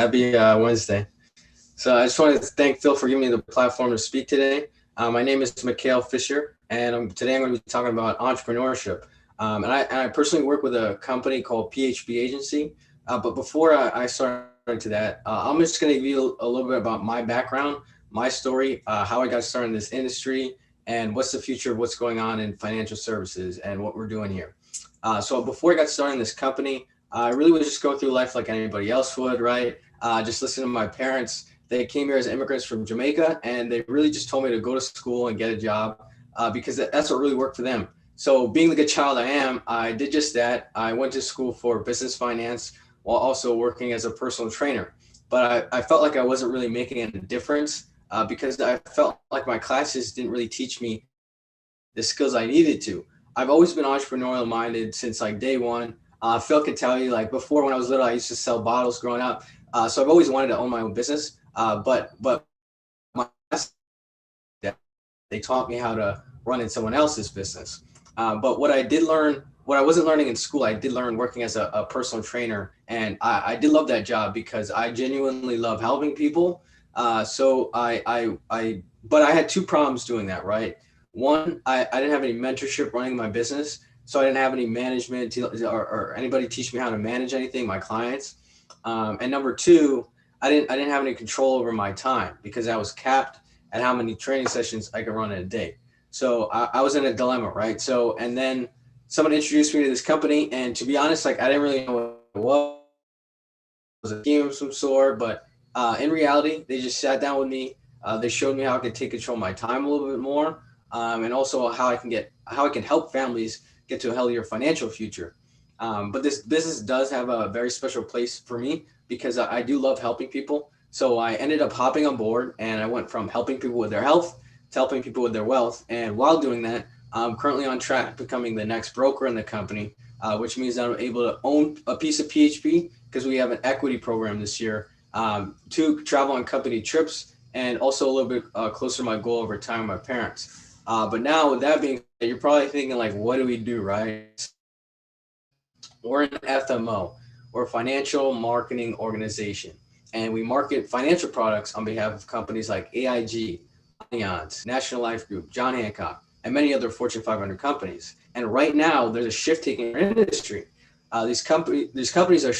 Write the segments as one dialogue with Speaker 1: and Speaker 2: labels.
Speaker 1: Happy Wednesday. So I just wanted to thank Phil for giving me the platform to speak today. My name is Mikhale Fisher, and today I'm going to be talking about entrepreneurship. And I personally work with a company called PHP Agency. But before I start into that, I'm just going to give you a little bit about my background, my story, how I got started in this industry, and what's the future of what's going on in financial services and what we're doing here. So before I got started in this company, I really would just go through life like anybody else would, right? Just listen to my parents. They came here as immigrants from Jamaica, and they really just told me to go to school and get a job because that's what really worked for them. So, being the good child I am, I did just that. I went to school for business finance while also working as a personal trainer. But I felt like I wasn't really making a difference because I felt like my classes didn't really teach me the skills I needed to. I've always been entrepreneurial minded since like day one. Phil can tell you, like before when I was little, I used to sell bottles growing up. So I've always wanted to own my own business. But my they taught me how to run in someone else's business. But what I did learn, what I wasn't learning in school, I did learn working as a personal trainer, and I did love that job because I genuinely love helping people. But I had two problems doing that. Right, one, I didn't have any mentorship running my business, so I didn't have any management or anybody teach me how to manage anything, my clients. And number two, I didn't have any control over my time because I was capped at how many training sessions I could run in a day. So I was in a dilemma, right? So and then someone introduced me to this company, and to be honest, like I didn't really know what it was. It was a team of some sort, but in reality, they just sat down with me. They showed me how I could take control of my time a little bit more, and also how I can help families get to a healthier financial future. But this business does have a very special place for me because I do love helping people. So I ended up hopping on board, and I went from helping people with their health to helping people with their wealth. And while doing that, I'm currently on track becoming the next broker in the company, which means that I'm able to own a piece of PHP because we have an equity program this year to travel on company trips and also a little bit closer to my goal of retiring my parents. But now, with that being said, you're probably thinking, like, what do we do, right? We're an FMO, we're a financial marketing organization, and we market financial products on behalf of companies like AIG, Allianz, National Life Group, John Hancock, and many other Fortune 500 companies. And right now, there's a shift taking in our industry. These companies are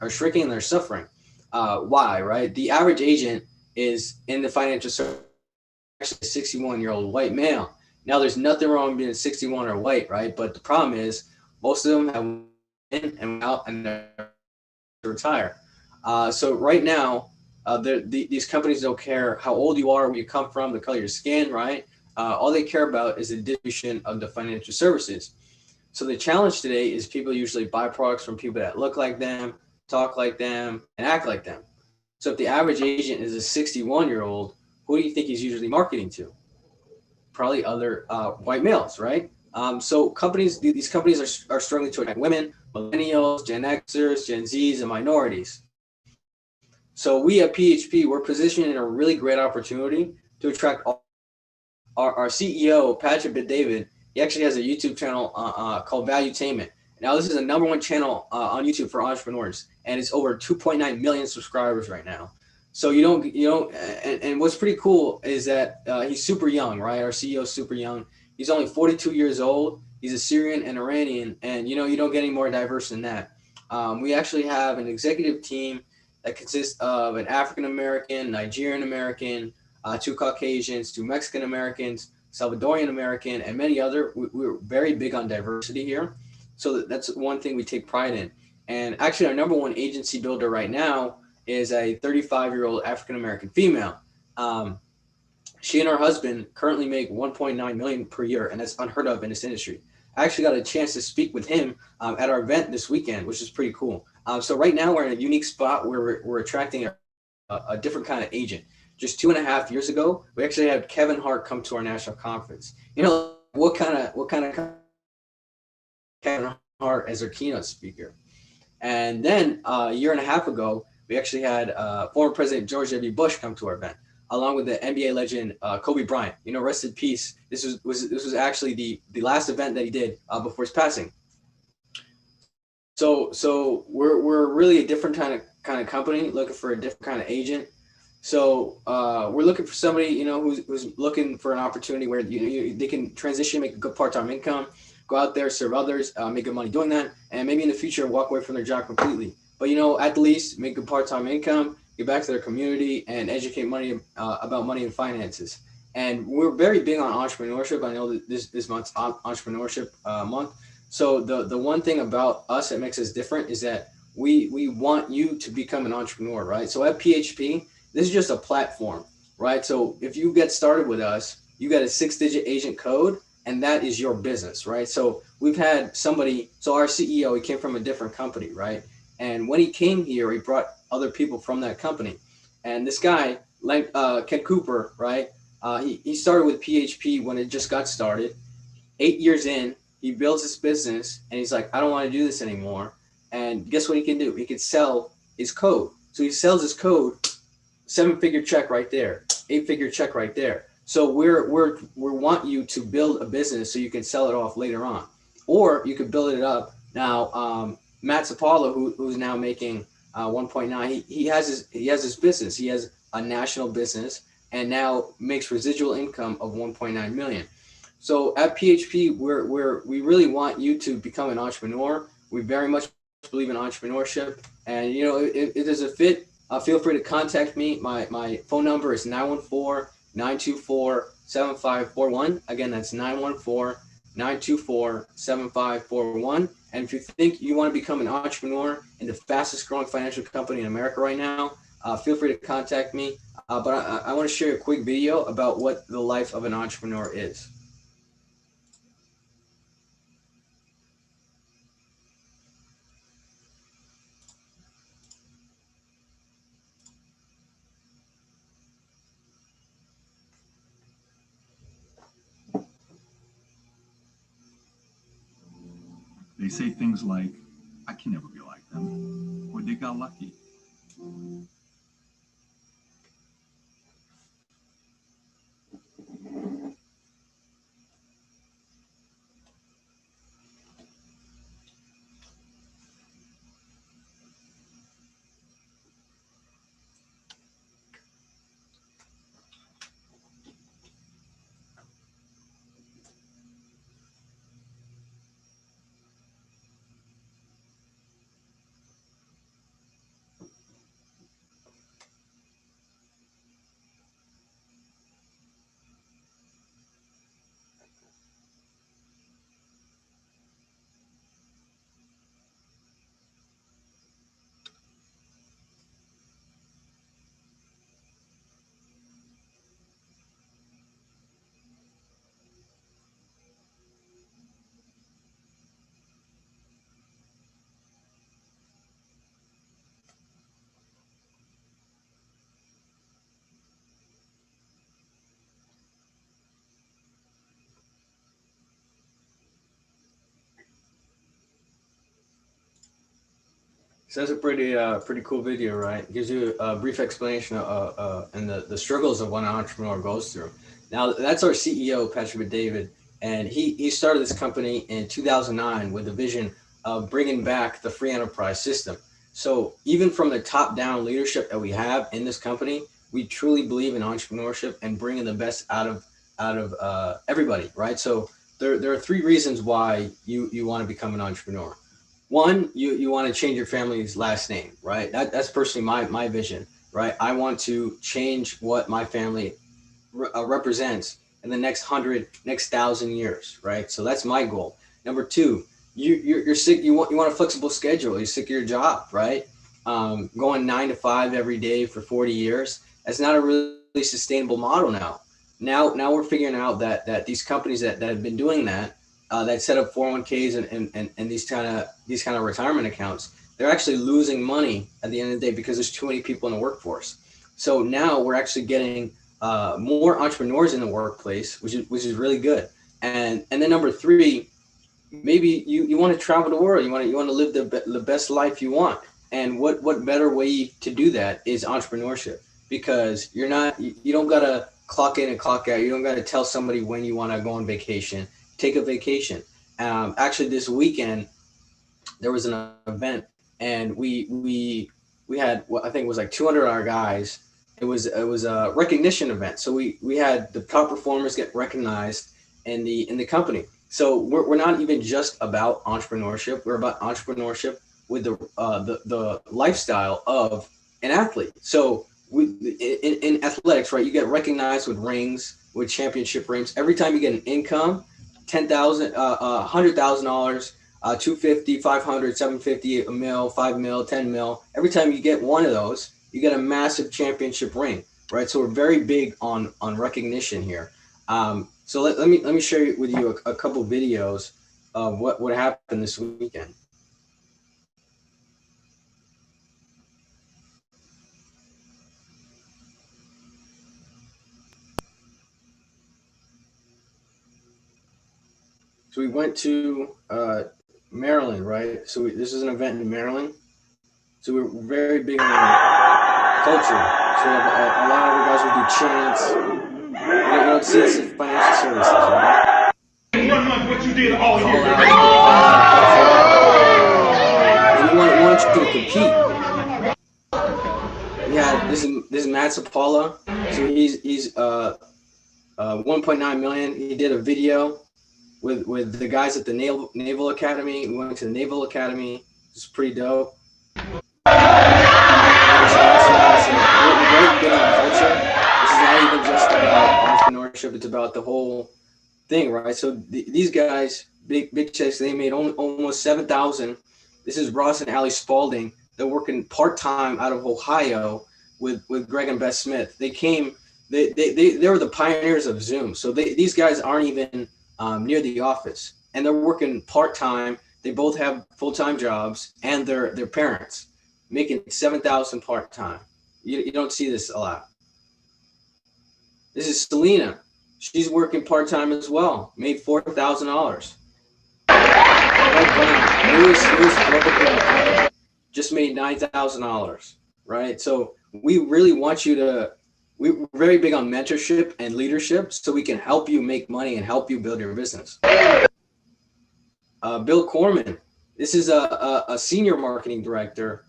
Speaker 1: shrinking and they're suffering. Why? Right? The average agent is in the financial service, actually a 61-year-old white male. Now, there's nothing wrong with being 61 or white, right? But the problem is most of them have in and out and they're retire. So right now, these companies don't care how old you are, where you come from, the color of your skin, right? All they care about is the distribution of the financial services. So the challenge today is people usually buy products from people that look like them, talk like them, and act like them. So if the average agent is a 61-year-old, who do you think he's usually marketing to? Probably other white males, right? So these companies are struggling to attract women, millennials, Gen Xers, Gen Zs, and minorities. So we at PHP, we're positioned in a really great opportunity to attract our CEO, Patrick David. He actually has a YouTube channel called Valuetainment. Now, this is a number one channel on YouTube for entrepreneurs, and it's over 2.9 million subscribers right now. So and what's pretty cool is that he's super young, right? Our CEO is super young. He's only 42 years old. He's a Syrian and Iranian, and you don't get any more diverse than that. We actually have an executive team that consists of an African American, Nigerian American, two Caucasians, two Mexican Americans, Salvadorian American, and many other. We're very big on diversity here. So that's one thing we take pride in. And actually, our number one agency builder right now is a 35-year-old African American female. Um, she and her husband currently make 1.9 million per year, and that's unheard of in this industry. I actually got a chance to speak with him at our event this weekend, which is pretty cool. So right now we're in a unique spot where we're attracting a different kind of agent. Just 2.5 years ago, we actually had Kevin Hart come to our national conference. What kind of Kevin Hart as our keynote speaker? And then a year and a half ago, we actually had former President George W. Bush come to our event, along with the NBA legend Kobe Bryant. Rest in peace. This was actually the last event that he did before his passing. So we're really a different kind of company, looking for a different kind of agent. So we're looking for somebody, who's looking for an opportunity where they can transition, make a good part-time income, go out there, serve others, make good money doing that, and maybe in the future walk away from their job completely. But at least make a part-time income, get back to their community, and educate money about money and finances. And we're very big on entrepreneurship. I know that this month's entrepreneurship month. So the one thing about us that makes us different is that we want you to become an entrepreneur, right? So at PHP, this is just a platform, right? So if you get started with us, you get a 6-digit agent code, and that is your business, right? So we've had somebody, so our CEO, he came from a different company, right? And when he came here, he brought other people from that company. And this guy, like Ken Cooper, right? He started with PHP when it just got started. 8 years in, he builds his business, and he's like, I don't want to do this anymore. And guess what he can do? He can sell his code. So he sells his code, 7-figure check right there, 8-figure check right there. So we want you to build a business so you can sell it off later on, or you could build it up now. Matt Sapala, who's now making 1.9, he has his business. He has a national business and now makes residual income of 1.9 million. So at PHP, we really want you to become an entrepreneur. We very much believe in entrepreneurship, and if there's a fit, feel free to contact me. My phone number is 914-924-7541. Again, that's 914-924-7541. And if you think you want to become an entrepreneur in the fastest growing financial company in America right now, feel free to contact me. But I want to share a quick video about what the life of an entrepreneur is.
Speaker 2: They say things like, I can never be like them, or they got lucky.
Speaker 1: So that's a pretty cool video, right? It gives you a brief explanation and the struggles of what an entrepreneur goes through. Now that's our CEO, Patrick David, and he started this company in 2009 with a vision of bringing back the free enterprise system. So even from the top down leadership that we have in this company, we truly believe in entrepreneurship and bringing the best out of everybody, right? So there are 3 reasons why you want to become an entrepreneur. One, you want to change your family's last name, right? That's personally my vision, right? I want to change what my family represents in the next 1,000 years, right? So that's my goal. Number two, you're sick. You want a flexible schedule. You're sick of your job, right? Going 9 to 5 every day for 40 years. That's not a really sustainable model now. Now we're figuring out that these companies that have been doing that set up 401ks and these kind of retirement accounts, they're actually losing money at the end of the day because there's too many people in the workforce. So now we're actually getting more entrepreneurs in the workplace, which is really good. And then number 3, maybe you want to travel the world. You want to live the best life you want. And what better way to do that is entrepreneurship, because you don't gotta clock in and clock out. You don't gotta tell somebody when you want to go on vacation. Take a vacation. Actually, this weekend there was an event, and we we had what I think was like 200 of our guys. It was a recognition event, so we had the top performers get recognized in the company. So we're not even just about entrepreneurship. We're about entrepreneurship with the lifestyle of an athlete. So in athletics, right, you get recognized with rings, with championship rings. Every time you get an income, 10,000, $100,000, 250, 500, 750, a mil, 5 mil, 10 mil. Every time you get one of those, you get a massive championship ring, right? So we're very big on recognition here. So let me share with you a couple videos of what happened this weekend. So we went to Maryland, right? So this is an event in Maryland. So we're very big on culture. So we have a lot of the guys will do chants. You don't see this in financial services, right?
Speaker 3: What you did all
Speaker 1: Call
Speaker 3: year.
Speaker 1: out, call out culture, and we want you to compete. We had this is Matt Sapala. So he's 1.9 million. He did a video with the guys at the Naval Academy. We went to the Naval Academy. It's pretty dope. We're very big on culture. This is not even just about entrepreneurship. It's about the whole thing, right? So these guys, big checks, they made almost 7,000. This is Ross and Ali Spalding. They're working part time out of Ohio with Greg and Beth Smith. They came. They were the pioneers of Zoom. So these guys aren't even near the office, and they're working part time. They both have full time jobs, and they're parents, making 7,000 part time. You don't see this a lot. This is Selena. She's working part time as well. Made $4,000. Right, Lewis just made $9,000. Right. So we really want you to. We're very big on mentorship and leadership, so we can help you make money and help you build your business. Bill Corman. This is a senior marketing director.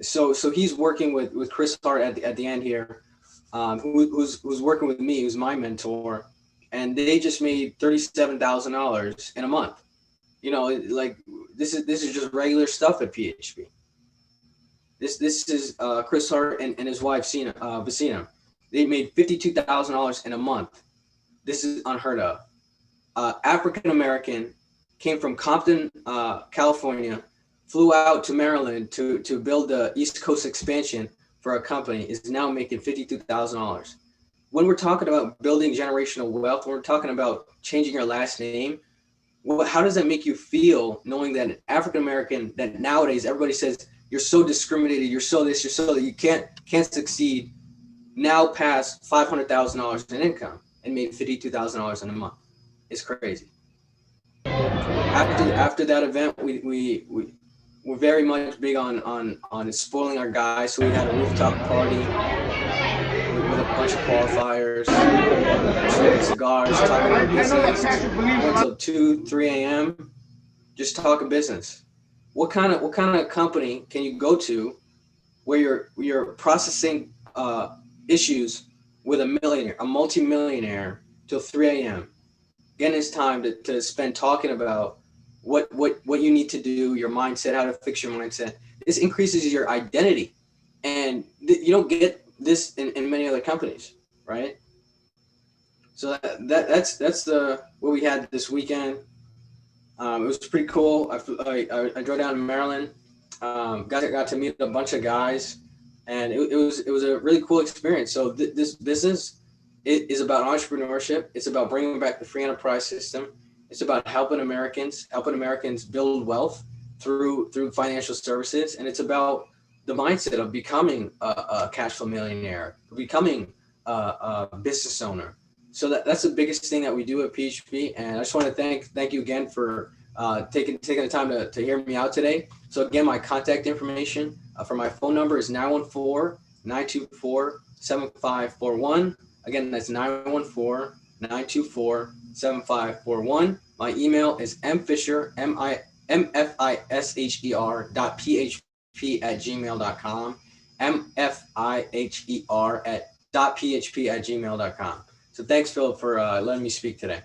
Speaker 1: So he's working with Chris Hart at the end here, who's working with me, who's my mentor, and they just made $37,000 in a month. You know, like this is just regular stuff at PHP. This is Chris Hart and his wife Vicina. They made $52,000 in a month. This is unheard of. African American, came from Compton, California, flew out to Maryland to build the East Coast expansion for a company, is now making $52,000. When we're talking about building generational wealth, when we're talking about changing your last name, how does that make you feel knowing that an African American, that nowadays everybody says you're so discriminated, you're so this, you're so that, you can't succeed, now passed $500,000 in income and made $52,000 in a month? It's crazy. After that event, we're very much big on spoiling our guys. So we had a rooftop party with a bunch of qualifiers, smoking cigars, talking about business. Went till 2, 3 a.m. just talking business. What kind of company can you go to where you're processing issues with a multimillionaire till 3 a.m. Getting his time to spend talking about what you need to do, your mindset, how to fix your mindset. This increases your identity, and you don't get this in many other companies, right? So that's the what we had this weekend. It was pretty cool. I drove down to Maryland. Got to meet a bunch of guys, and it was a really cool experience. So this business, it is about entrepreneurship. It's about bringing back the free enterprise system. It's about helping Americans build wealth through financial services, and it's about the mindset of becoming a cash flow millionaire, becoming a business owner. So that's the biggest thing that we do at PHP. And I just want to thank you again for taking the time to hear me out today. So again, my contact information for my phone number is 914-924-7541. Again, that's 914-924-7541. My email is mfisher, mfisher.php mfiher@gmail.com, mfiher@.php@gmail.com. So thanks, Philip, for letting me speak today.